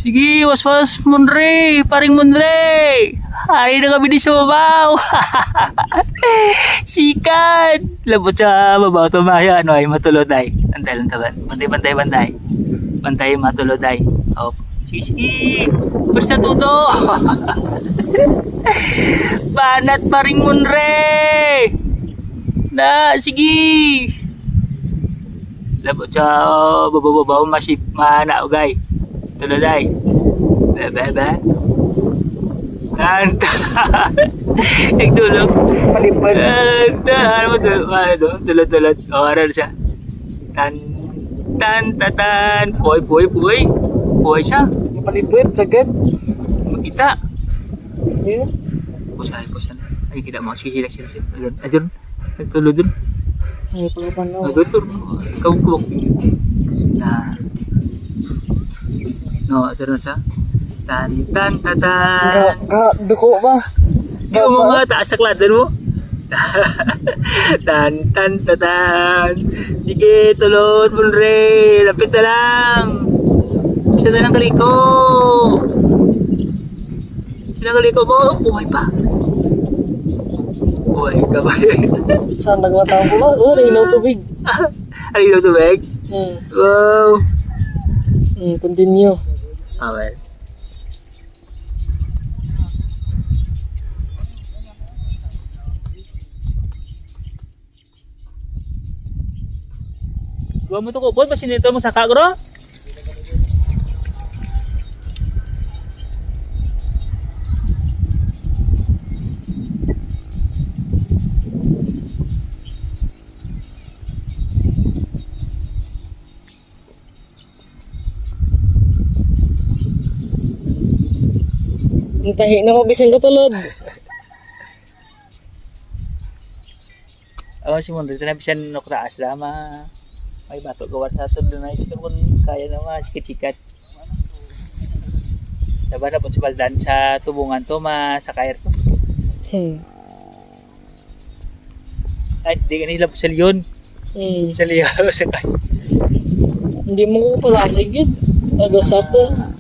Sige, waswas Munre, paring Munre. Hari na kami di sa babaw. Sikat. Labot sa babaw tumaya, ano ay matulod ay. Antay lang taban. Bantay. Bantay matulod ay. Oh, sige. Persa tuto. Banat paring Munre. Na, sige. Labot sa babaw masip mana ugay. Tulad ay. Bebe. Kanta. Nagtulog. Palipad. Ano mo tulad. O, aral siya. Tan. Puy. Puy siya. Palipad, sagad. Makita. Yeah. Pusan. Ay, kita mo. Sige. Adun. Nagtulog dun. Ay, pagkapanaw. Nagtulog. Kawag. Na. No, adun siya. Tan. Duko ba? Ikaw mo nga, taas sa kladan mo. Tan. Sige, tulod, Munre. Lapit na lang. Isa na lang kaliko. mo. Buhay pa. Buhay ka ba? Saan nagmatang po ba? Rinaw tubig. Rinaw tubig? Wow. Continue. Yes. Gua mo to kupon, pasinito mo sa kagro? Ang tahi na mabisan ko tulod. Si Munre, ito na bisan no taas lama. May bato gawat sa ito doon ay gusto kung kaya na mga sikat-sikat. Diba na po si Baldan sa tubungan to, masakayar to. Ay, hindi ka nila po sa liyon. Sa liyon, sakay. Hindi mo ko pala sigit. Agasaka.